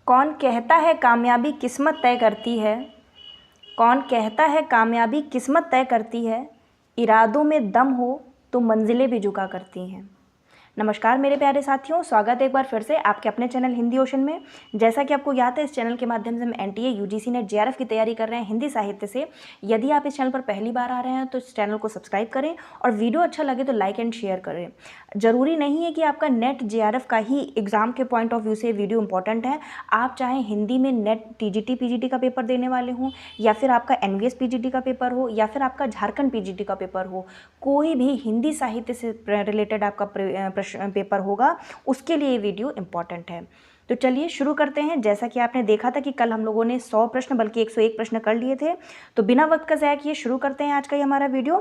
कौन कहता है कामयाबी किस्मत तय करती है? कौन कहता है कामयाबी किस्मत तय करती है? इरादों में दम हो तो मंजिलें भी झुका करती हैं। नमस्कार मेरे प्यारे साथियों, स्वागत है एक बार फिर से आपके अपने चैनल हिंदी ओशन में। जैसा कि आपको याद है, इस चैनल के माध्यम से हम एनटीए, यूजीसी नेट, जेआरएफ की तैयारी कर रहे हैं हिंदी साहित्य से। यदि आप इस चैनल पर पहली बार आ रहे हैं तो इस चैनल को सब्सक्राइब करें और वीडियो अच्छा लगे तो लाइक एंड शेयर करें। ज़रूरी नहीं है कि आपका नेट जेआरएफ का ही एग्ज़ाम के पॉइंट ऑफ व्यू से वीडियो इंपॉर्टेंट है। आप चाहे हिंदी में नेट टीजीटी पीजीटी का पेपर देने वाले हों, या फिर आपका एनवीएस पीजीटी का पेपर हो, या फिर आपका झारखंड पीजीटी का पेपर हो, कोई भी हिंदी साहित्य से रिलेटेड आपका प्रश्न पेपर होगा, उसके लिए ये वीडियो इंपॉर्टेंट है। तो चलिए शुरू करते हैं। जैसा कि आपने देखा था कि कल हम लोगों ने 100 प्रश्न बल्कि 101 प्रश्न कर लिए थे, तो बिना वक्त का ज़ाया किए शुरू करते हैं आज का ये हमारा वीडियो।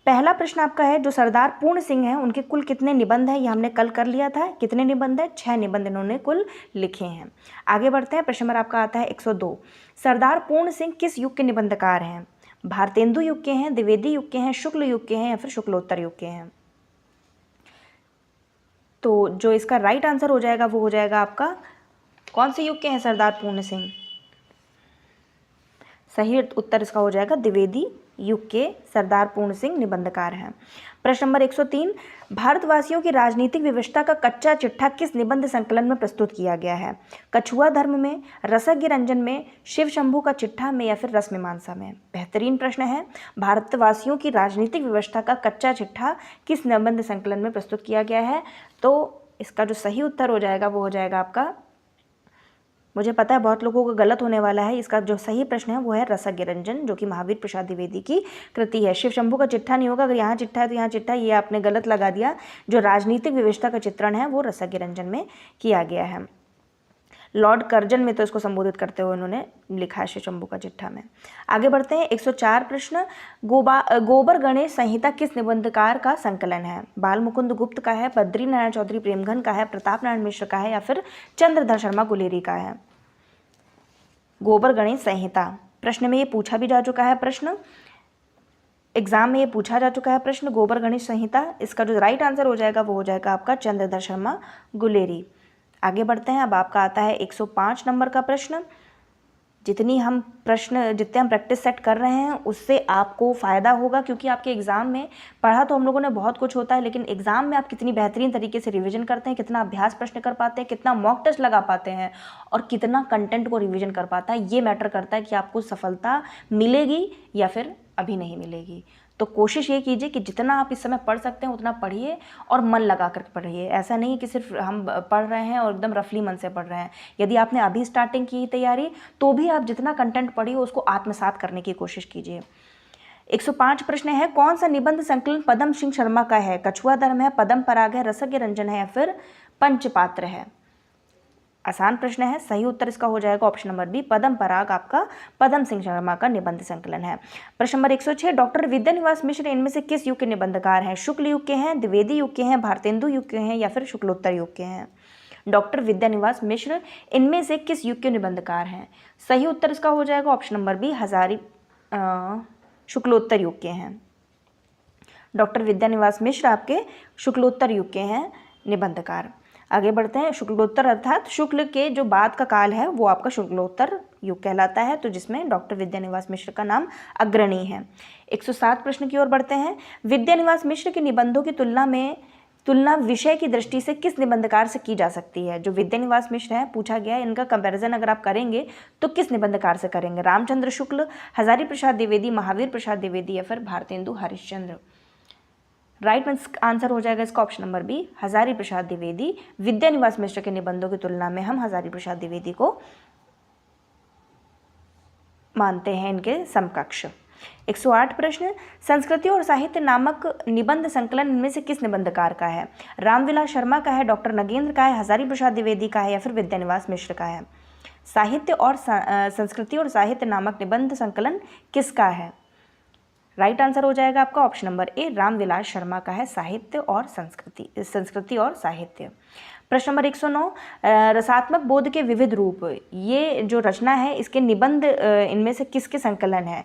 पहला प्रश्न आपका है, जो सरदार पूर्ण सिंह हैं उनके कुल कितने निबंध हैं? ये हमने कल कर लिया था। कितने निबंध हैं? 6 निबंध इन्होंने कुल लिखे हैं। आगे बढ़ते हैं। प्रश्न नंबर आपका आता है 102। सरदार पूर्ण सिंह किस युग के निबंधकार हैं? भारतेंदु युग के हैं, द्विवेदी युग के हैं, शुक्ल युग के हैं, या फिर शुक्लोत्तर युग के हैं? तो जो इसका राइट आंसर हो जाएगा वो हो जाएगा आपका, कौन से युग के हैं सरदार पूर्ण सिंह? सही उत्तर इसका हो जाएगा द्विवेदी युग के सरदार पूर्ण सिंह निबंधकार हैं। प्रश्न नंबर 103। भारतवासियों की राजनीतिक व्यवस्था का कच्चा चिट्ठा किस निबंध संकलन में प्रस्तुत किया गया है? कछुआ धर्म में, रसज्ञ रंजन में, शिव शंभू का चिट्ठा में, या फिर रस मीमांसा में? बेहतरीन प्रश्न है। भारतवासियों की राजनीतिक व्यवस्था का कच्चा चिट्ठा किस निबंध संकलन में प्रस्तुत किया गया है? तो इसका जो सही उत्तर हो जाएगा वो हो जाएगा आपका, मुझे पता है बहुत लोगों को गलत होने वाला है, इसका जो सही प्रश्न है वो है रसज्ञ रंजन, जो कि महावीर प्रसाद द्विवेदी की कृति है। शिव शंभू का चिट्ठा नहीं होगा, अगर यहाँ चिट्ठा है तो यहाँ चिट्ठा, ये आपने गलत लगा दिया। जो राजनीतिक व्यवस्था का चित्रण है वो रसज्ञ रंजन में किया गया है। लॉर्ड कर्जन में तो इसको संबोधित करते हुए उन्होंने लिखा है शिव शंभू का चिट्ठा में। आगे बढ़ते हैं। 104 प्रश्न। गोबर गणेश संहिता किस निबंधकार का संकलन है? बाल मुकुंद गुप्त का है, बद्री नारायण चौधरी प्रेमघन का है, प्रताप नारायण मिश्र का है, या फिर चंद्रधर शर्मा गुलेरी का है? गोबर गणेश संहिता प्रश्न में ये पूछा भी जा चुका है, प्रश्न एग्जाम में ये पूछा जा चुका है प्रश्न, गोबर गणेश संहिता। इसका जो राइट आंसर हो जाएगा वो हो जाएगा आपका चंद्रधर शर्मा गुलेरी। आगे बढ़ते हैं। अब आपका आता है 105 नंबर का प्रश्न। जितने हम प्रैक्टिस सेट कर रहे हैं उससे आपको फ़ायदा होगा, क्योंकि आपके एग्ज़ाम में पढ़ा तो हम लोगों ने बहुत कुछ होता है, लेकिन एग्ज़ाम में आप कितनी बेहतरीन तरीके से रिवीजन करते हैं, कितना अभ्यास प्रश्न कर पाते हैं, कितना मॉक टेस्ट लगा पाते हैं, और कितना कंटेंट को रिवीजन कर पाता है, ये मैटर करता है कि आपको सफलता मिलेगी या फिर अभी नहीं मिलेगी। तो कोशिश ये कीजिए कि जितना आप इस समय पढ़ सकते हैं उतना पढ़िए और मन लगा कर पढ़िए। ऐसा नहीं कि सिर्फ हम पढ़ रहे हैं और एकदम रफली मन से पढ़ रहे हैं। यदि आपने अभी स्टार्टिंग की तैयारी, तो भी आप जितना कंटेंट पढ़िए उसको आत्मसात करने की कोशिश कीजिए। 105 प्रश्न है, कौन सा निबंध संकलन पदम सिंह शर्मा का है? कछुआ धर्म है, पदम पराग है, रसज्ञ रंजन है, या फिर पंचपात्र है? आसान प्रश्न है। सही उत्तर इसका हो जाएगा ऑप्शन नंबर बी, पदम पराग आपका पदम सिंह शर्मा का निबंध संकलन है। प्रश्न नंबर 106। डॉक्टर विद्यानिवास मिश्र इनमें से किस युग के निबंधकार हैं? शुक्ल युग के हैं, द्विवेदी युग के हैं, भारतेंदु युग के हैं, या फिर शुक्लोत्तर युग के हैं? डॉक्टर विद्यानिवास मिश्र इनमें से किस युग के निबंधकार हैं? सही उत्तर इसका हो जाएगा ऑप्शन नंबर बी, शुक्लोत्तर युग के हैं। डॉक्टर विद्यानिवास मिश्र आपके शुक्लोत्तर युग के हैं निबंधकार। आगे बढ़ते हैं। शुक्लोत्तर अर्थात शुक्ल के जो बाद का काल है वो आपका शुक्लोत्तर युग कहलाता है, तो जिसमें डॉक्टर विद्यानिवास मिश्र का नाम अग्रणी है। 107 प्रश्न की ओर बढ़ते हैं। विद्यानिवास मिश्र के निबंधों की तुलना विषय की दृष्टि से किस निबंधकार से की जा सकती है? जो विद्यानिवास मिश्र है पूछा गया है, इनका कंपैरिजन अगर आप करेंगे तो किस निबंधकार से करेंगे? रामचंद्र शुक्ल, हजारी प्रसाद द्विवेदी, महावीर प्रसाद द्विवेदी, या फिर भारतेंदु हरिश्चंद्र? राइट आंसर हो जाएगा इसका option number B, Hazari Prasad Dwivedi. Vidyanivas मिश्र के निबंधों की तुलना में हम हजारी प्रसाद द्विवेदी को मानते हैं इनके समकक्ष। 108 प्रश्न। संस्कृति और साहित्य नामक निबंध संकलन इनमें से किस निबंधकार का है? रामविलास शर्मा का है, डॉक्टर नगेंद्र का है, हजारी प्रसाद द्विवेदी का है, या फिर विद्यानिवास मिश्र का है? साहित्य और संस्कृति और साहित्य नामक निबंध संकलन किसका है? राइट आंसर हो जाएगा आपका option number A, Ramvilas Sharma का है, साहित्य और संस्कृति और साहित्य। प्रश्न नंबर 109। रसात्मक बोध के विविध रूप, ये जो रचना है इसके निबंध इनमें से किसके संकलन है?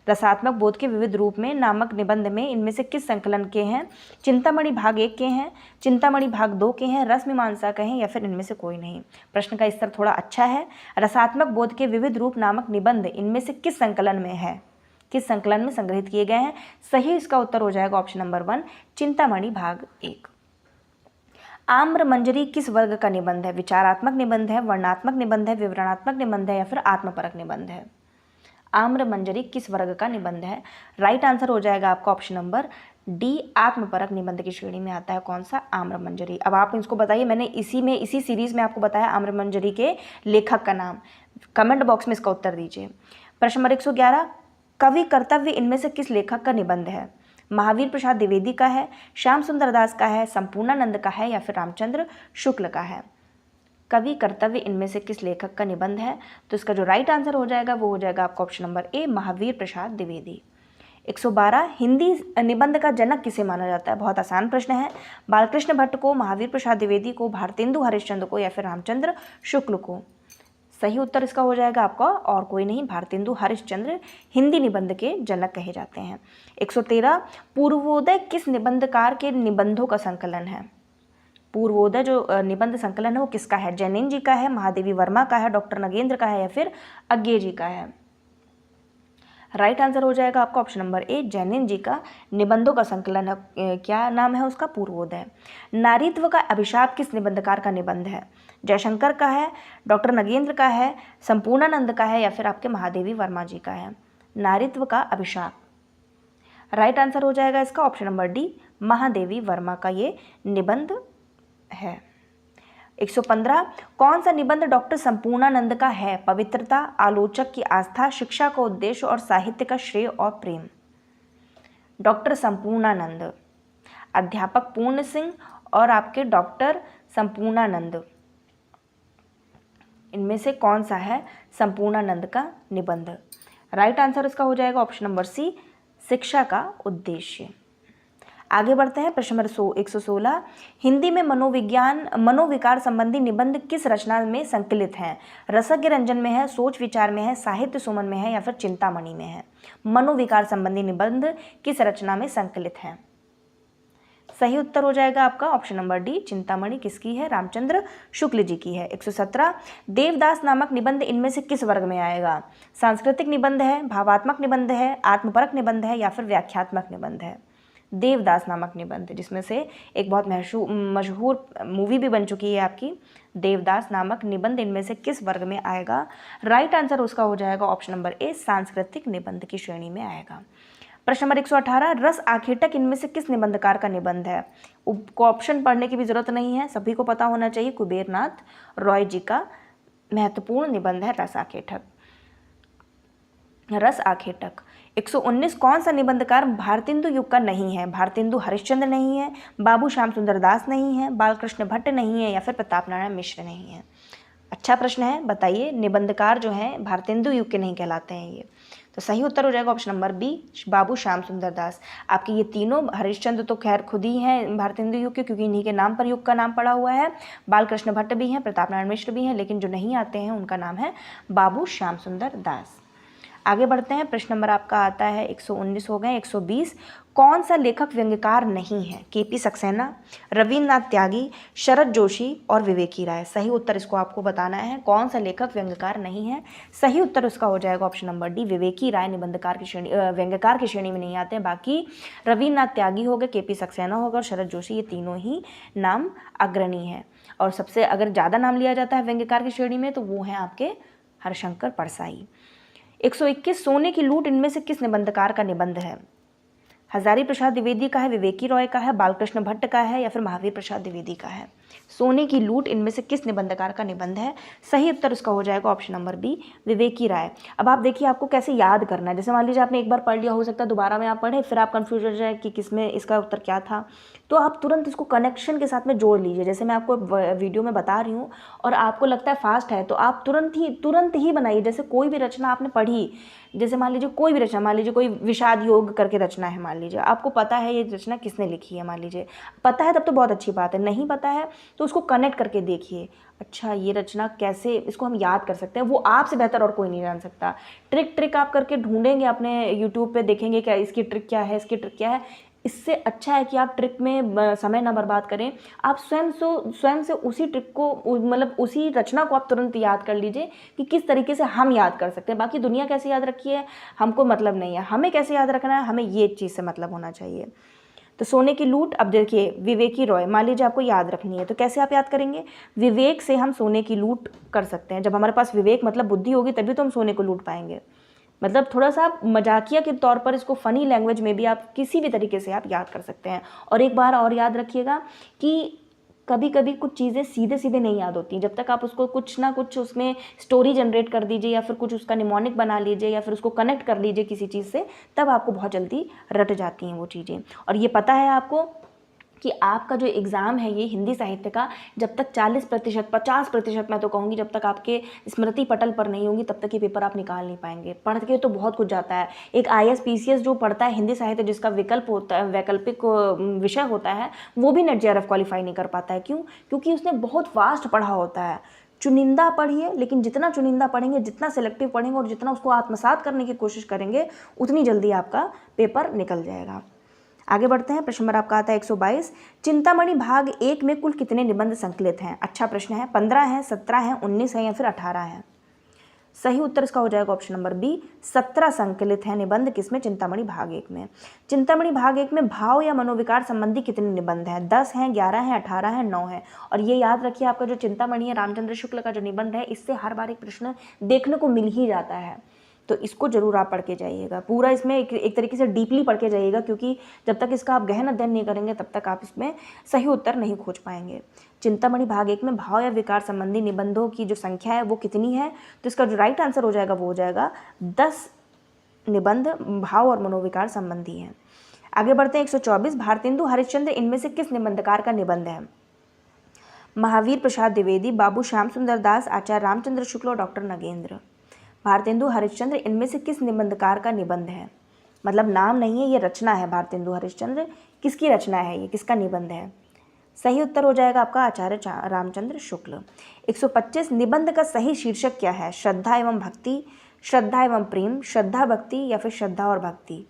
रसात्मक बोध के विविध रूप में नामक निबंध में इनमें से किस संकलन के हैं? चिंतामणि भाग 1 के हैं, चिंतामणि भाग 2 के हैं, रस मीमांसा के हैं, या फिर इनमें से कोई नहीं। प्रश्न का स्तर थोड़ा अच्छा है। रसात्मक बोध के विविध रूप नामक निबंध इनमें से किस संकलन में है? किस संकलन में संग्रहित किए गए हैं? सही इसका उत्तर हो जाएगा ऑप्शन नंबर 1, चिंतामणि भाग 1। आम्र मंजरी किस वर्ग का निबंध है? विचारात्मक निबंध है, वर्णनात्मक निबंध है, विवरणात्मक निबंध है, या फिर आत्मपरक निबंध है? आम्र मंजरी किस वर्ग का निबंध है? राइट आंसर हो जाएगा आपका ऑप्शन नंबर डी, आत्मपरक निबंध की श्रेणी में आता है। कौन सा? आम्र मंजरी। अब आप इसको बताइए, मैंने इसी सीरीज में आपको बताया आम्र मंजरी के लेखक का नाम। कमेंट बॉक्स में इसका उत्तर दीजिए। प्रश्न नंबर 111, कवि कर्तव्य इनमें से किस लेखक का निबंध है? महावीर प्रसाद द्विवेदी का है, श्याम सुंदर दास का है, संपूर्णानंद का है, या फिर रामचंद्र शुक्ल का है? कवि कर्तव्य इनमें से किस लेखक का निबंध है? तो इसका जो राइट आंसर हो जाएगा वो हो जाएगा आपका option number A, Mahavir Prasad Dwivedi. 112, Hindi निबंध का जनक किसे माना जाता है? बहुत आसान प्रश्न है। बालकृष्ण भट्ट को, महावीर प्रसाद द्विवेदी को, भारतेंदु हरिश्चंद्र को, या फिर रामचंद्र शुक्ल को? सही उत्तर इसका हो जाएगा आपका और कोई नहीं, भारतेंदु हरिश्चंद्र हिंदी निबंध के जनक कहे जाते हैं। 113, पूर्वोदय किस निबंधकार के निबंधों का संकलन है? पूर्वोदय जो निबंध संकलन है वो किसका है? जैनिन जी का है, महादेवी वर्मा का है, डॉक्टर नगेंद्र का है, या फिर अज्ञे जी का है? राइट आंसर हो जाएगा आपका ऑप्शन नंबर ए, जैनिन जी का निबंधों का संकलन है। क्या नाम है उसका? पूर्वोदय। नारीत्व का अभिशाप किस निबंधकार का निबंध है? जयशंकर का है, डॉक्टर नगेंद्र का है, संपूर्णानंद का है, या फिर आपके महादेवी वर्मा जी का है? नारीत्व का अभिशाप। राइट आंसर हो जाएगा इसका option number D, Mahadevi Verma का ये निबंध है। 115, कौन सा निबंध डॉक्टर संपूर्णानंद का है? पवित्रता, आलोचक की आस्था, शिक्षा का उद्देश्य और साहित्य का श्रेय और प्रेम? डॉक्टर संपूर्णानंद, अध्यापक पूर्ण सिंह और आपके डॉक्टर संपूर्णानंद, इनमें से कौन सा है संपूर्णानंद का निबंध? राइट आंसर इसका हो जाएगा ऑप्शन नंबर सी, शिक्षा का उद्देश्य। आगे बढ़ते हैं। प्रश्न नंबर 116, हिंदी में मनोविकार संबंधी निबंध किस रचना में संकलित हैं? रसज्ञ रंजन में है, सोच विचार में है, साहित्य सुमन में है, या फिर चिंतामणि में है? मनोविकार संबंधी निबंध किस रचना में संकलित है? सही उत्तर हो जाएगा आपका ऑप्शन नंबर डी, चिंतामणि किसकी है? रामचंद्र शुक्ल जी की है। 117, देवदास नामक निबंध इनमें से किस वर्ग में आएगा? सांस्कृतिक निबंध है, भावात्मक निबंध है, आत्मपरक निबंध है, या फिर व्याख्यात्मक निबंध है? देवदास नामक निबंध, जिसमें से एक बहुत मशहूर मूवी भी बन चुकी है आपकी, देवदास नामक निबंध इनमें से किस वर्ग में आएगा? राइट आंसर उसका हो जाएगा ऑप्शन नंबर ए, सांस्कृतिक निबंध की श्रेणी में आएगा। प्रश्न नंबर 118, रस आखेटक इनमें से किस निबंधकार का निबंध है? को ऑप्शन पढ़ने की भी जरूरत नहीं है, सभी को पता होना चाहिए, कुबेरनाथ रॉय जी का महत्वपूर्ण निबंध है रस आखेटक। रस आखेटक। 119, कौन सा निबंधकार भारतेंदु युग का नहीं है? भारतेंदु हरिश्चंद्र नहीं है, बाबू श्याम सुंदर दास नहीं है, बालकृष्ण भट्ट नहीं है, या फिर प्रताप नारायण मिश्र नहीं है? अच्छा प्रश्न है, बताइए। निबंधकार जो हैं भारतेंदु युग के नहीं कहलाते हैं ये, तो सही उत्तर हो जाएगा ऑप्शन नंबर बी, बाबू श्याम सुंदर दास। आपके ये तीनों, हरिश्चंद्र तो खैर खुद ही हैं भारतेंदु युग के, क्योंकि इन्हीं के नाम पर युग का नाम पड़ा हुआ है। बालकृष्ण भट्ट भी हैं, प्रताप नारायण मिश्र भी हैं, लेकिन जो नहीं आते हैं उनका नाम है बाबू श्याम सुंदर दास। आगे बढ़ते हैं। प्रश्न नंबर आपका आता है 119 हो गए। 120, कौन सा लेखक व्यंग्यकार नहीं है? केपी सक्सेना, रविन्द्रनाथ त्यागी, शरद जोशी और विवेकी राय? सही उत्तर इसको आपको बताना है, कौन सा लेखक व्यंग्यकार नहीं है? सही उत्तर उसका हो जाएगा ऑप्शन नंबर डी, विवेकी राय निबंधकार की श्रेणी, व्यंग्यकार की श्रेणी में नहीं आते हैं। बाकी रविन्द्रनाथ त्यागी हो गए, केपी सक्सेना होगा और शरद जोशी, ये तीनों ही नाम अग्रणी है। और सबसे अगर ज़्यादा नाम लिया जाता है व्यंग्यकार की श्रेणी में तो वो हैं आपके हरशंकर परसाई। 121, सोने की लूट इनमें से किस निबंधकार का निबंध है? हजारी प्रसाद द्विवेदी का है, विवेकी रॉय का है, बालकृष्ण भट्ट का है, या फिर महावीर प्रसाद द्विवेदी का है? सोने की लूट इनमें से किस निबंधकार का निबंध है? सही उत्तर उसका हो जाएगा ऑप्शन नंबर बी, विवेकी राय। अब आप देखिए आपको कैसे याद करना है। जैसे मान लीजिए आपने एक बार पढ़ लिया, हो सकता है दोबारा में आप पढ़े, फिर आप कंफ्यूज हो जाए कि किसमें इसका उत्तर क्या था, तो आप तुरंत इसको कनेक्शन के साथ में जोड़ लीजिए। जैसे मैं आपको वीडियो में बता रही हूँ और आपको लगता है फास्ट है, तो आप तुरंत ही बनाइए। जैसे कोई भी रचना आपने पढ़ी, जैसे मान लीजिए कोई भी रचना, मान लीजिए कोई विषाद योग करके रचना है, मान लीजिए आपको पता है ये रचना किसने लिखी है, मान लीजिए पता है तब तो बहुत अच्छी बात है, नहीं पता है तो उसको कनेक्ट करके देखिए, अच्छा ये रचना कैसे, इसको हम याद कर सकते हैं, वो आपसे बेहतर और कोई नहीं जान सकता। ट्रिक आप करके ढूंढेंगे, अपने यूट्यूब पे देखेंगे क्या इसकी ट्रिक क्या है, इसकी ट्रिक क्या है। इससे अच्छा है कि आप ट्रिक में समय ना बर्बाद करें, आप स्वयं से उसी ट्रिक को, मतलब उसी रचना को आप तुरंत याद कर लीजिए कि किस तरीके से हम याद कर सकते हैं। बाकी दुनिया कैसे याद रखी है हमको मतलब नहीं है, हमें कैसे याद रखना है, हमें ये चीज़ से मतलब होना चाहिए। तो सोने की लूट, अब देखिए विवेकी रॉय, मान लीजिए आपको याद रखनी है, तो कैसे आप याद करेंगे? विवेक से हम सोने की लूट कर सकते हैं। जब हमारे पास विवेक मतलब बुद्धि होगी तभी तो हम सोने को लूट पाएंगे। मतलब थोड़ा सा आप मजाकिया के तौर पर इसको फ़नी लैंग्वेज में भी आप किसी भी तरीके से आप याद कर सकते हैं। और एक बार और याद रखिएगा कि कभी कभी कुछ चीज़ें सीधे सीधे नहीं याद होती, जब तक आप उसको कुछ ना कुछ उसमें स्टोरी जनरेट कर दीजिए या फिर कुछ उसका निमोनिक बना लीजिए या फिर उसको कनेक्ट कर लीजिए किसी चीज़ से, तब आपको बहुत जल्दी रट जाती हैं वो चीज़ें। और ये पता है आपको कि आपका जो एग्ज़ाम है ये हिंदी साहित्य का, जब तक 40%, 50% मैं तो कहूँगी, जब तक आपके स्मृति पटल पर नहीं होंगी तब तक ये पेपर आप निकाल नहीं पाएंगे। पढ़ के तो बहुत कुछ जाता है। एक IAS PCS जो पढ़ता है हिंदी साहित्य, जिसका विकल्प होता है, वैकल्पिक विषय होता है, वो भी नेट JRF क्वालिफाई नहीं कर पाता है। क्यों? क्योंकि उसने बहुत वास्ट पढ़ा होता है। चुनिंदा पढ़िए, लेकिन जितना चुनिंदा पढ़ेंगे, जितना सेलेक्टिव पढ़ेंगे और जितना उसको आत्मसात करने की कोशिश करेंगे, उतनी जल्दी आपका पेपर निकल जाएगा। आगे बढ़ते हैं। प्रश्न नंबर आपका आता है 122। चिंतामणि भाग 1 में कुल कितने निबंध संकलित हैं? अच्छा प्रश्न है। 15 है, 17 है, 19 है या फिर 18 है? सही उत्तर इसका हो जाएगा ऑप्शन नंबर बी, 17 संकलित है निबंध। किसमें? चिंतामणि भाग 1 में। चिंतामणि भाग 1 में भाव या मनोविकार संबंधी कितने निबंध हैं? 10 हैं, 11 हैं, 18 हैं, 9 है। और ये याद रखिए, आपका जो चिंतामणि है रामचंद्र शुक्ल का जो निबंध है, इससे हर बार एक प्रश्न देखने को मिल ही जाता है। तो इसको जरूर आप पढ़ के जाइएगा पूरा, इसमें एक तरीके से डीपली पढ़ के जाइएगा, क्योंकि जब तक इसका आप गहन अध्ययन नहीं करेंगे तब तक आप इसमें सही उत्तर नहीं खोज पाएंगे। चिंतामणि भाग 1 में भाव या विकार संबंधी निबंधों की जो संख्या है वो कितनी है? तो इसका जो राइट आंसर हो जाएगा वो हो जाएगा 10 निबंध भाव और मनोविकार संबंधी हैं। आगे बढ़ते हैं। 124। भारतेंदु हरिश्चंद्र इनमें से किस निबंधकार का निबंध है? महावीर प्रसाद द्विवेदी, बाबू श्याम सुंदर दास, आचार्य रामचंद्र शुक्ल और डॉक्टर नगेंद्र। भारतेंदु हरिश्चंद्र इनमें से किस निबंधकार का निबंध है? मतलब नाम नहीं है, ये रचना है। भारतेंदु हरिश्चंद्र किसकी रचना है, ये किसका निबंध है? सही उत्तर हो जाएगा आपका आचार्य रामचंद्र शुक्ल। 125। निबंध का सही शीर्षक क्या है? श्रद्धा एवं भक्ति, श्रद्धा एवं प्रेम, श्रद्धा भक्ति या फिर श्रद्धा और भक्ति?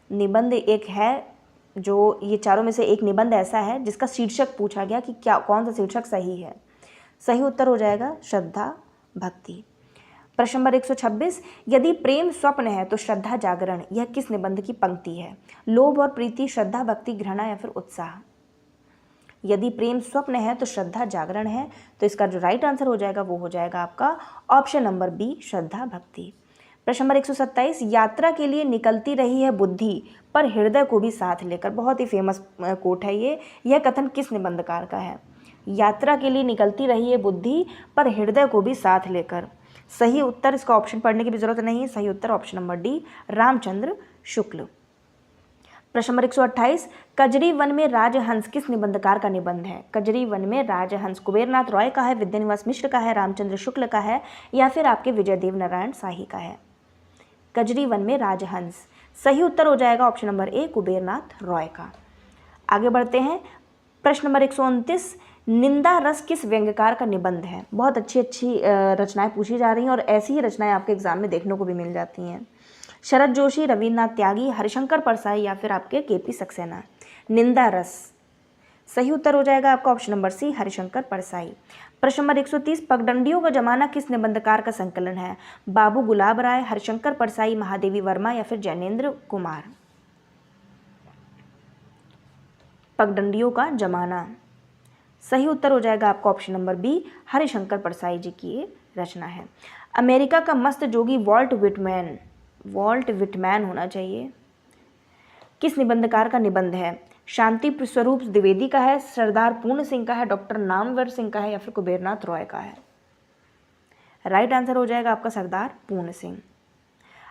निबंध एक है जो, ये चारों में से एक निबंध ऐसा है जिसका शीर्षक पूछा गया कि क्या, कौन सा शीर्षक सही है। सही उत्तर हो जाएगा श्रद्धा भक्ति। प्रश्न नंबर 126। यदि प्रेम स्वप्न है तो श्रद्धा जागरण, यह किस निबंध की पंक्ति है? लोभ और प्रीति, श्रद्धा भक्ति, घृणा या फिर उत्साह? यदि प्रेम स्वप्न है तो श्रद्धा जागरण है, तो इसका जो राइट आंसर हो जाएगा वो हो जाएगा आपका ऑप्शन नंबर बी, श्रद्धा भक्ति। प्रश्न नंबर 127। यात्रा के लिए निकलती रही है बुद्धि पर हृदय को भी साथ लेकर, बहुत ही फेमस कोट है ये। यह कथन किस निबंधकार का है? यात्रा के लिए निकलती रही है बुद्धि पर हृदय को भी साथ लेकर। सही उत्तर, इसका ऑप्शन पढ़ने की भी जरूरत नहीं है, सही उत्तर option number D, Ramchandra Shukla. प्रश्न नंबर 128। कजरी वन में राजहंस किस निबंधकार का निबंध है? कजरी वन में राजहंस कुबेरनाथ रॉय का है, विद्यानिवास मिश्र का है, रामचंद्र शुक्ल का है या फिर आपके विजयदेव नारायण शाही का है? कजरी वन में राजहंस, सही उत्तर हो जाएगा option number A, Kubernath Roy का। आगे बढ़ते हैं। प्रश्न नंबर 129। निंदा रस किस व्यंग्यकार का निबंध है? बहुत अच्छी रचनाएं पूछी जा रही हैं और ऐसी ही रचनाएं आपके एग्जाम में देखने को भी मिल जाती हैं। शरद जोशी, रविन्द्रनाथ त्यागी, हरिशंकर परसाई या फिर आपके KP सक्सेना? निंदा रस, सही उत्तर हो जाएगा आपका option number C, Harishankar Parsai. प्रश्न नंबर 130। पगडंडियों का जमाना किस निबंधकार का संकलन है? बाबू गुलाब राय, हरिशंकर परसाई, महादेवी वर्मा या फिर जैनेन्द्र कुमार? पगडंडियों का जमाना, सही उत्तर हो जाएगा आपका option number B, Harishankar Parsai ji की ये रचना है। अमेरिका का मस्त जोगी वॉल्ट विटमैन होना चाहिए, किस निबंधकार का निबंध है? शांति स्वरूप द्विवेदी का है, सरदार पूर्ण सिंह का है, डॉक्टर नामवर सिंह का है या फिर कुबेरनाथ रॉय का है? राइट आंसर हो जाएगा आपका सरदार पूर्ण सिंह।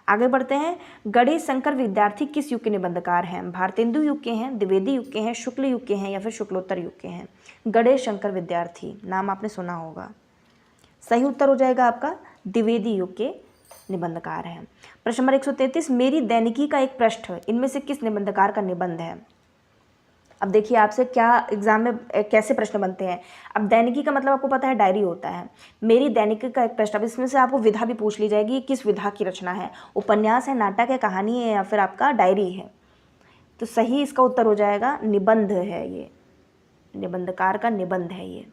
आगे बढ़ते हैं। गणेश शंकर विद्यार्थी किस युग के निबंधकार हैं? भारतेंदु युग के हैं, द्विवेदी युग के हैं, शुक्ल युग के हैं या फिर शुक्लोत्तर युग के हैं? गणेश शंकर विद्यार्थी नाम आपने सुना होगा, सही उत्तर हो जाएगा आपका द्विवेदी युग के निबंधकार हैं। प्रश्न नंबर 133। मेरी दैनिकी का एक पृष्ठ इनमें से किस निबंधकार का निबंध है? अब देखिए आपसे क्या एग्जाम में कैसे प्रश्न बनते हैं। अब दैनिकी का मतलब आपको पता है डायरी होता है। मेरी दैनिकी का एक प्रश्न, अब इसमें से आपको विधा भी पूछ ली जाएगी, किस विधा की रचना है, उपन्यास है, नाटक है, कहानी है या फिर आपका डायरी है। तो सही इसका उत्तर हो जाएगा निबंध है, ये निबंधकार का निबंध है ये।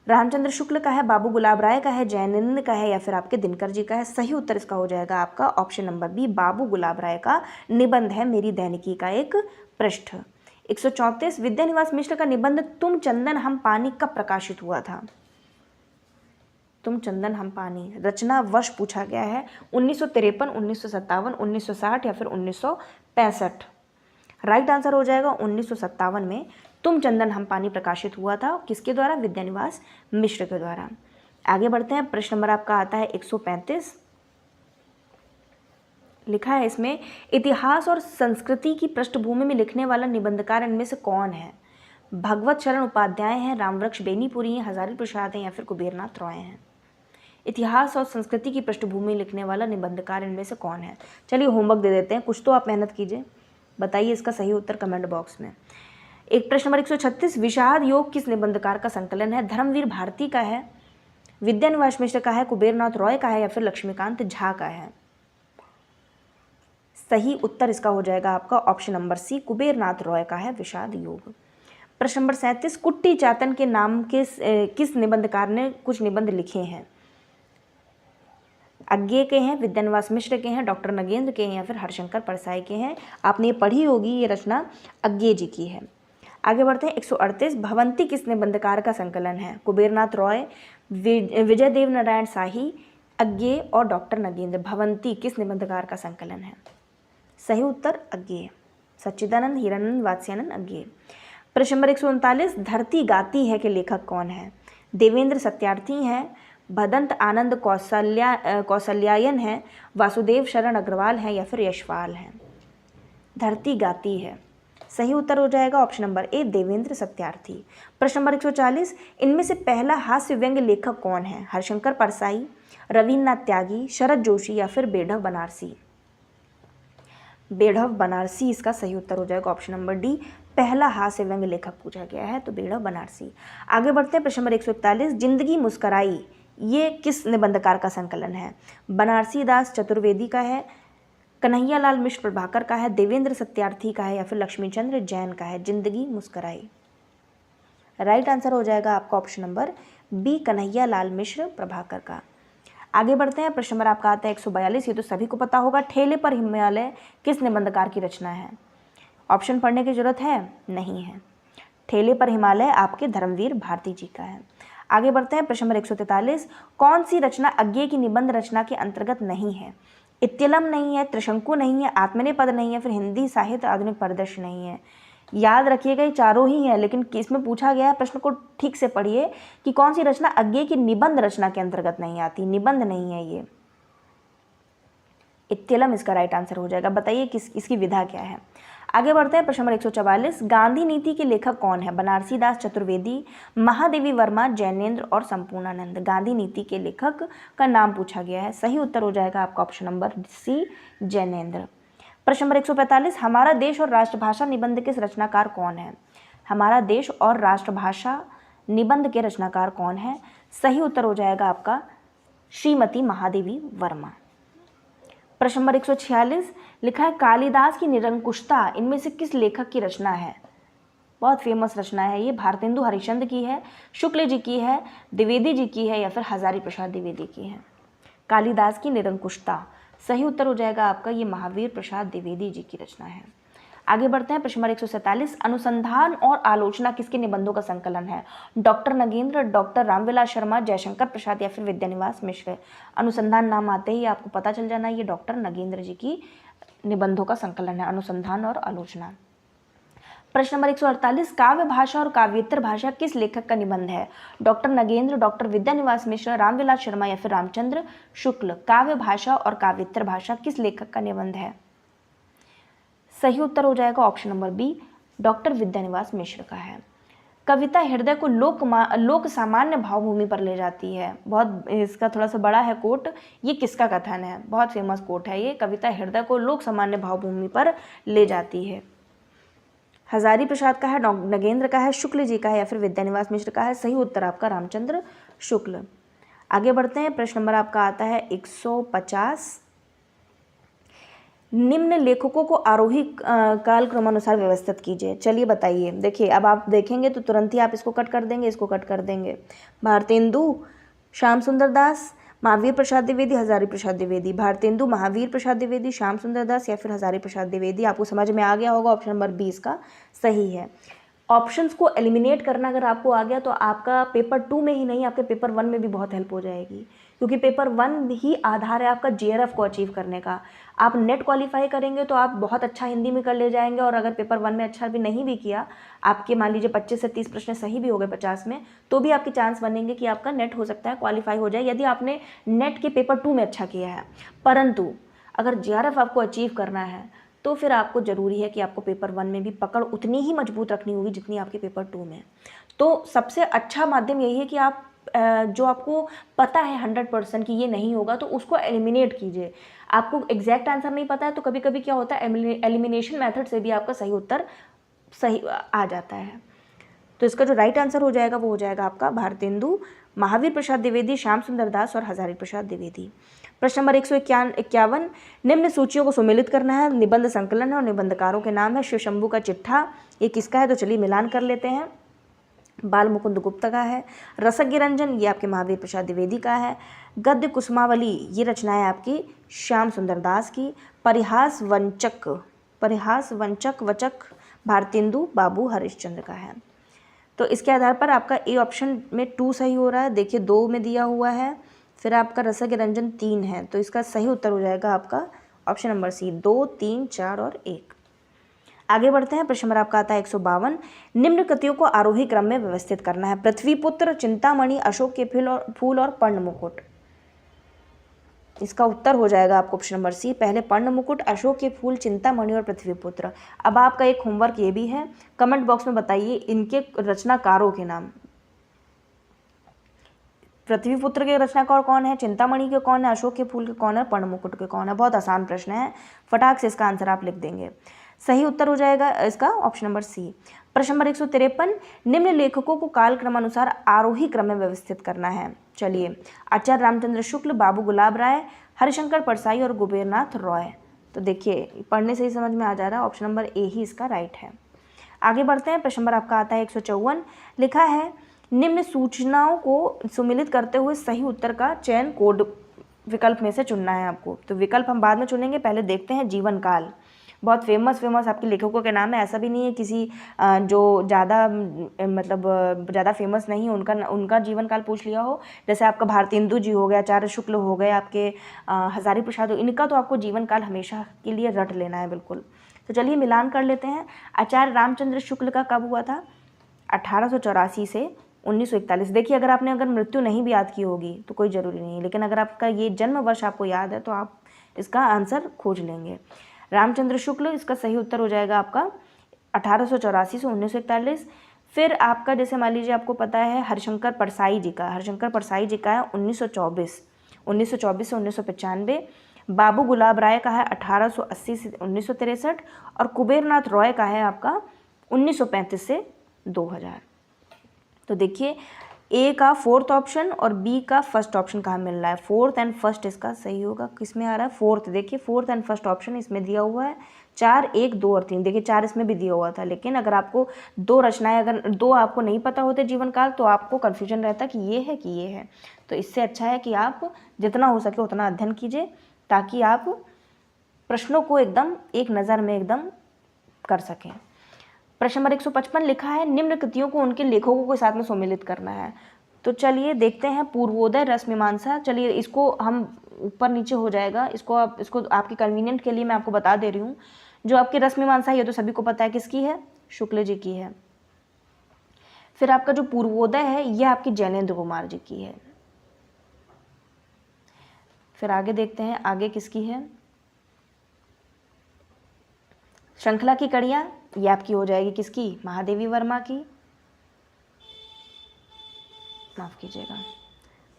रामचंद्र शुक्ल का है, बाबू गुलाब राय का है, जैनिंद का है या फिर आपके दिनकर जी का है। सही उत्तर इसका हो जाएगा आपका ऑप्शन नंबर बी, बाबू गुलाब राय का निबंध है मेरी दैनिकी का एक पृष्ठ। 134 विद्यानिवास मिश्र का निबंध तुम चंदन हम पानी कब प्रकाशित हुआ था। तुम चंदन हम पानी, रचना वर्ष पूछा गया है 1953, 1957, 1960 या फिर 1965। राइट आंसर हो जाएगा 1957 में तुम चंदन हम पानी प्रकाशित हुआ था। किसके द्वारा? विद्यानिवास मिश्र के द्वारा। आगे बढ़ते हैं, प्रश्न नंबर आपका आता है 135। लिखा है इसमें, इतिहास और संस्कृति की पृष्ठभूमि में लिखने वाला निबंधकार इनमें से कौन है? भगवत शरण उपाध्याय हैं, रामवृक्ष बेनीपुरी हैं, हजारी प्रसाद हैं या फिर कुबेरनाथ रॉय हैं। इतिहास और संस्कृति की पृष्ठभूमि लिखने वाला निबंधकार इनमें से कौन है? चलिए होमवर्क दे देते हैं, कुछ तो आप मेहनत कीजिए, बताइए इसका सही उत्तर कमेंट बॉक्स में। एक प्रश्न नंबर 136, विषाद योग किस निबंधकार का संकलन है? धर्मवीर भारती का है, विद्यानिवास मिश्र का है, कुबेरनाथ रॉय का है या फिर लक्ष्मीकांत झा का है। सही उत्तर इसका हो जाएगा आपका ऑप्शन नंबर सी, कुबेरनाथ रॉय का है विषाद योग। प्रश्न नंबर 37, कुट्टी चातन के नाम के किस निबंधकार ने कुछ निबंध लिखे हैं? अज्ञे के हैं, विद्यानिवास मिश्र के हैं, डॉक्टर नगेंद्र के हैं या फिर हरशंकर परसाई के हैं। आपने ये पढ़ी होगी, ये रचना अज्ञे जी की है। आगे बढ़ते हैं, 138, भवंती किस निबंधकार का संकलन है? कुबेरनाथ रॉय, विजय देव नारायण शाही, अज्ञे और डॉक्टर नगेंद्र। भवंती किस निबंधकार का संकलन है? सही उत्तर अज्ञे, सच्चिदानंद, हीरानंद, वात्स्यानंद, अज्ञे। प्रश्न नंबर 139, धरती गाती है के लेखक कौन है? देवेंद्र सत्यार्थी हैं, भदंत आनंद कौशल्यायन हैं, वासुदेव शरण अग्रवाल हैं या फिर यशपाल हैं। धरती गाती है, सही उत्तर हो जाएगा option number A, Devendra Satyarthi. प्रश्न नंबर 140, इनमें से पहला हास्य व्यंग्य लेखक कौन है? हरशंकर परसाई, रविन्द्रनाथ त्यागी, शरद जोशी या फिर बेढ़व बनारसी। बेढ़व बनारसी इसका सही उत्तर हो जाएगा ऑप्शन नंबर डी, पहला हास्य व्यंग्य लेखक पूछा गया है तो बेढ़व बनारसी। आगे बढ़ते हैं, प्रश्न नंबर 141, जिंदगी मुस्कराई ये किस निबंधकार का संकलन है? बनारसी दास चतुर्वेदी का है, कन्हैया लाल मिश्र प्रभाकर का है, देवेंद्र सत्यार्थी का है या फिर लक्ष्मीचंद्र जैन का है। जिंदगी मुस्कराई, राइट आंसर हो जाएगा आपका option number B, Kanhaiya Lal मिश्र प्रभाकर का। आगे बढ़ते हैं, प्रश्न नंबर आपका आता है 142, ये तो सभी को पता होगा, ठेले पर हिमालय किस निबंधकार की रचना है? ऑप्शन पढ़ने की जरूरत है? नहीं है। ठेले पर हिमालय आपके धर्मवीर भारती जी का है। आगे बढ़ते हैं, प्रश्न नंबर 143, कौन सी रचना अज्ञे की निबंध रचना के अंतर्गत नहीं है? इत्यलम नहीं है, त्रिशंकु नहीं है, आत्मनेपद नहीं है, फिर हिंदी साहित्य आधुनिक परिदृश्य नहीं है। याद रखिएगा ये चारों ही हैं, लेकिन इसमें पूछा गया है, प्रश्न को ठीक से पढ़िए कि कौन सी रचना अज्ञे की निबंध रचना के अंतर्गत नहीं आती। निबंध नहीं है ये, इत्यलम इसका राइट आंसर हो जाएगा। बताइए किस इसकी विधा क्या है? आगे बढ़ते हैं, प्रश्न नंबर 144, गांधी नीति के लेखक कौन है? बनारसी दास चतुर्वेदी, महादेवी वर्मा, जैनेन्द्र और संपूर्णानंद। गांधी नीति के लेखक का नाम पूछा गया है, सही उत्तर हो जाएगा आपका ऑप्शन नंबर सी, जैनेन्द्र। प्रश्न नंबर 145, हमारा देश और राष्ट्रभाषा निबंध के रचनाकार कौन है? हमारा देश और राष्ट्रभाषा निबंध के रचनाकार कौन है? सही उत्तर हो जाएगा आपका श्रीमती महादेवी वर्मा। प्रश्न नंबर 146, लिखा है कालिदास की निरंकुशता इनमें से किस लेखक की रचना है? बहुत फेमस रचना है ये, भारतेंदु हरिश्चंद्र की है, शुक्ल जी की है, द्विवेदी जी की है या फिर हजारी प्रसाद द्विवेदी की है। कालिदास की निरंकुशता, सही उत्तर हो जाएगा आपका ये महावीर प्रसाद द्विवेदी जी की रचना है। आगे बढ़ते हैं, प्रश्न नंबर 147, अनुसंधान और आलोचना किसके निबंधों का संकलन है? डॉक्टर नगेंद्र, डॉक्टर रामविलास शर्मा, जयशंकर प्रसाद या फिर विद्यानिवास मिश्र। अनुसंधान नाम आते ही आपको पता चल जाना ये डॉक्टर नगेंद्र जी की निबंधों का संकलन है, अनुसंधान और आलोचना। प्रश्न नंबर 148, काव्य भाषा और काव्येतर भाषा किस लेखक का निबंध है? डॉक्टर नगेंद्र, डॉक्टर विद्यानिवास मिश्र, रामविलास शर्मा या फिर रामचंद्र शुक्ल। काव्य भाषा और काव्येतर भाषा किस लेखक का निबंध है? सही उत्तर हो जाएगा option number B, doctor Vidyaniwas Mishra का है। कविता हृदय को लोक सामान्य भावभूमि पर ले जाती है। बहुत इसका थोड़ा सा बड़ा है कोट, ये किसका कथन है? बहुत फेमस कोट है ये, कविता हृदय को लोक सामान्य भावभूमि पर ले जाती है। हजारी प्रसाद का है, नगेंद्र का है, शुक्ल जी का है या फिर विद्यानिवास मिश्र का है? सही उत्तर आपका रामचंद्र शुक्ल। आगे बढ़ते हैं, प्रश्न नंबर आपका आता है 150। निम्न लेखकों को आरोही कालक्रमानुसार व्यवस्थित कीजिए। चलिए बताइए, देखिए अब आप देखेंगे तो तुरंत ही आप इसको कट कर देंगे, इसको कट कर देंगे। भारतेंदु, श्याम सुंदर दास, महावीर प्रसाद द्विवेदी, हजारी प्रसाद द्विवेदी। भारतेंदु, महावीर प्रसाद द्विवेदी, श्याम सुंदर दास या फिर हजारी प्रसाद द्विवेदी। आपको समझ में आ गया होगा, ऑप्शन नंबर 20 का सही है। ऑप्शंस को एलिमिनेट करना अगर आपको आ गया तो आपका पेपर 2 में ही नहीं, आपके पेपर 1 में भी बहुत हेल्प हो जाएगी, क्योंकि पेपर 1 ही आधार है आपका जेआरएफ को अचीव करने का। आप नेट क्वालिफाई करेंगे तो आप बहुत अच्छा हिंदी में कर ले जाएंगे, और अगर पेपर 1 में अच्छा भी नहीं भी किया, आपके मान लीजिए 25 से 30 प्रश्न सही भी हो गए 50 में, तो भी आपके चांस बनेंगे कि आपका नेट हो सकता है क्वालिफाई हो जाए, यदि आपने नेट के पेपर 2 में अच्छा किया है। परंतु अगर जेआरएफ आपको अचीव करना है तो फिर आपको ज़रूरी है कि आपको पेपर 1 में भी पकड़ उतनी ही मजबूत रखनी होगी जितनी आपके पेपर 2 में। तो सबसे अच्छा माध्यम यही है कि आप जो आपको पता है 100% कि ये नहीं होगा तो उसको एलिमिनेट कीजिए। आपको एग्जैक्ट आंसर नहीं पता है तो कभी कभी क्या होता है, एलिमिनेशन मेथड से भी आपका सही उत्तर सही आ जाता है। तो इसका जो राइट आंसर हो जाएगा वो हो जाएगा आपका भारतेंदु, महावीर प्रसाद द्विवेदी, श्याम सुंदर दास और हजारी प्रसाद द्विवेदी। प्रश्न नंबर 151, निम्न सूचियों को सुमेलित करना है। निबंध संकलन है और निबंधकारों के नाम है। शिव शंभू का चिट्ठा ये किसका है? तो चलिए मिलान कर लेते हैं। बाल मुकुंद गुप्ता का है। रसज्ञ रंजन ये आपके महावीर प्रसाद द्विवेदी का है। गद्य कुसुमावली ये रचना है आपकी श्याम सुंदर दास की। परिहास वंचक वचक भारतेंदु बाबू हरिश्चंद्र का है। तो इसके आधार पर आपका ए ऑप्शन में 2 सही हो रहा है। देखिए 2 में दिया हुआ है, फिर आपका रसज्ञ रंजन 3 है, तो इसका सही उत्तर हो जाएगा आपका ऑप्शन नंबर सी, 2, 3, 4 और 1। आगे बढ़ते हैं, प्रश्न नंबर आपका आता है 152। निम्न कृतियों को आरोही क्रम में व्यवस्थित करना है। पृथ्वीपुत्र, चिंतामणि, अशोक के फूल और पर्ण मुकुट। इसका उत्तर हो जाएगा आपको ऑप्शन नंबर सी, पहले पर्ण मुकुट, अशोक के फूल, चिंतामणि और पृथ्वीपुत्र। अब आपका एक होमवर्क ये भी है, कमेंट बॉक्स में बताइए इनके रचनाकारों के नाम। पृथ्वीपुत्र के रचनाकार कौन है, चिंतामणि के कौन है, अशोक के फूल के कौन है, पर्ण मुकुट के कौन है? बहुत आसान प्रश्न है, फटाक से इसका आंसर आप लिख देंगे। सही उत्तर हो जाएगा इसका ऑप्शन नंबर सी। प्रश्न नंबर 153, निम्न लेखकों को कालक्रमानुसार आरोही क्रम में व्यवस्थित करना है। चलिए, आचार्य रामचंद्र शुक्ल, बाबू गुलाब राय, हरिशंकर परसाई और कुबेरनाथ रॉय। तो देखिए पढ़ने से ही समझ में आ जा रहा है, ऑप्शन नंबर ए ही इसका राइट है। आगे बढ़ते हैं, प्रश्न नंबर आपका आता है 154। लिखा है निम्न सूचनाओं को सुमिलित करते हुए सही उत्तर का चयन कोड विकल्प में से चुनना है आपको। तो विकल्प हम बाद में चुनेंगे, पहले देखते हैं जीवन काल। बहुत फेमस आपके लेखकों के नाम है, ऐसा भी नहीं है किसी जो ज़्यादा मतलब ज़्यादा फेमस नहीं उनका जीवन काल पूछ लिया हो। जैसे आपका भारतेंदु जी हो गए, आचार्य शुक्ल हो गए, आपके हजारी प्रसाद, इनका तो आपको जीवन काल हमेशा के लिए रट लेना है बिल्कुल। तो चलिए मिलान कर लेते हैं। आचार्य रामचंद्र शुक्ल का कब हुआ था? 1884 से 1941। देखिए अगर मृत्यु नहीं भी याद की होगी तो कोई ज़रूरी नहीं है, लेकिन अगर आपका ये जन्म वर्ष आपको याद है तो आप इसका आंसर खोज लेंगे। रामचंद्र शुक्ल इसका सही उत्तर हो जाएगा आपका 1884 से 1941। फिर आपका जैसे मान लीजिए आपको पता है हरिशंकर परसाई जी का है 1924 से 1995। बाबू गुलाब राय का है 1880 से 1963 और कुबेरनाथ रॉय का है आपका 1935 से 2000। तो देखिए ए का 4th ऑप्शन और बी का 1st ऑप्शन कहाँ मिल रहा है? 4th एंड 1st इसका सही होगा, किस में आ रहा है? 4th। देखिए 4th एंड 1st ऑप्शन इसमें दिया हुआ है। 4, 1, 2 और 3। देखिए 4 इसमें भी दिया हुआ था, लेकिन अगर आपको 2 रचनाएं अगर 2 आपको नहीं पता होते जीवन काल तो आपको कन्फ्यूजन रहता कि ये है कि ये है। तो इससे अच्छा है कि आप जितना हो सके उतना अध्ययन कीजिए ताकि आप प्रश्नों को एकदम एक नज़र में एकदम कर सकें। प्रश्न नंबर 155 लिखा है निम्न कृतियों को उनके लेखकों के साथ में सम्मिलित करना है। तो चलिए देखते हैं पूर्वोदय, रसमीमांसा। चलिए इसको हम ऊपर नीचे हो जाएगा, इसको आपके कन्वीनियंट के लिए मैं आपको बता दे रही हूँ। जो आपकी रसमीमांसा ये तो सभी को पता है किसकी है, शुक्ल जी की है। फिर आपका जो पूर्वोदय है ये आपकी जैनेन्द्र कुमार जी की है। फिर आगे देखते हैं आगे किसकी है, श्रृंखला की कड़ियाँ ये आपकी हो जाएगी किसकी, महादेवी वर्मा की, माफ कीजिएगा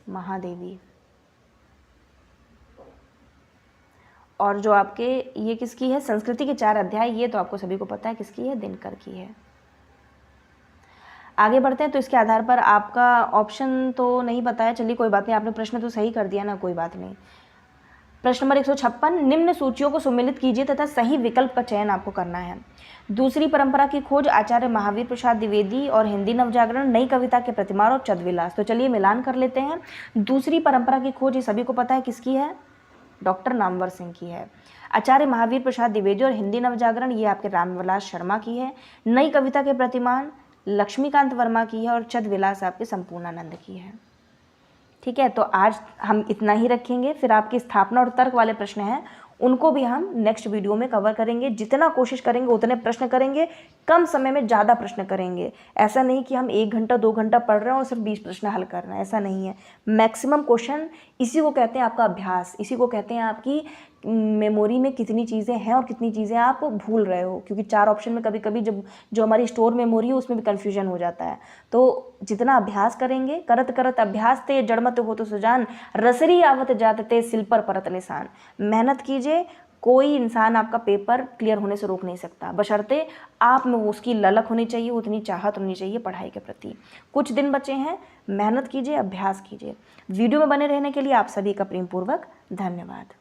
महादेवी। और जो आपके ये किसकी है, संस्कृति के 4 अध्याय, ये तो आपको सभी को पता है किसकी है, दिनकर की है। आगे बढ़ते हैं। तो इसके आधार पर आपका ऑप्शन तो नहीं बताया, चलिए कोई बात नहीं, आपने प्रश्न तो सही कर दिया ना, कोई बात नहीं। प्रश्न नंबर 156, निम्न सूचियों को सम्मिलित कीजिए तथा सही विकल्प का चयन आपको करना है। दूसरी परंपरा की खोज, आचार्य महावीर प्रसाद द्विवेदी और हिंदी नवजागरण, नई कविता के प्रतिमार और छद्मविलास। तो चलिए मिलान कर लेते हैं। दूसरी परंपरा की खोज ये सभी को पता है किसकी है, डॉक्टर नामवर सिंह की है। आचार्य महावीर प्रसाद द्विवेदी और हिंदी नवजागरण ये आपके रामविलास शर्मा की है। नई कविता के प्रतिमान लक्ष्मीकांत वर्मा की है और छद्मविलास आपके संपूर्णानंद की है। ठीक है, तो आज हम इतना ही रखेंगे। फिर आपकी स्थापना और तर्क वाले प्रश्न हैं, उनको भी हम नेक्स्ट वीडियो में कवर करेंगे। जितना कोशिश करेंगे उतने प्रश्न करेंगे, कम समय में ज़्यादा प्रश्न करेंगे। ऐसा नहीं कि हम 1 घंटा 2 घंटा पढ़ रहे हैं और सिर्फ 20 प्रश्न हल कर रहे हैं, ऐसा नहीं है। मैक्सिमम क्वेश्चन, इसी को कहते हैं आपका अभ्यास, इसी को कहते हैं आपकी मेमोरी में कितनी चीज़ें हैं और कितनी चीज़ें आप भूल रहे हो, क्योंकि 4 ऑप्शन में कभी कभी जब जो हमारी स्टोर मेमोरी है उसमें भी कन्फ्यूजन हो जाता है। तो जितना अभ्यास करेंगे, करत करत अभ्यास ते जड़मत हो तो सुजान, रसरी आवत जातते सिल पर परत निशान। मेहनत कीजिए, कोई इंसान आपका पेपर क्लियर होने से रोक नहीं सकता, बशर्ते आप में उसकी ललक होनी चाहिए, उतनी चाहत होनी चाहिए पढ़ाई के प्रति। कुछ दिन बचे हैं, मेहनत कीजिए, अभ्यास कीजिए। वीडियो में बने रहने के लिए आप सभी का प्रेमपूर्वक धन्यवाद।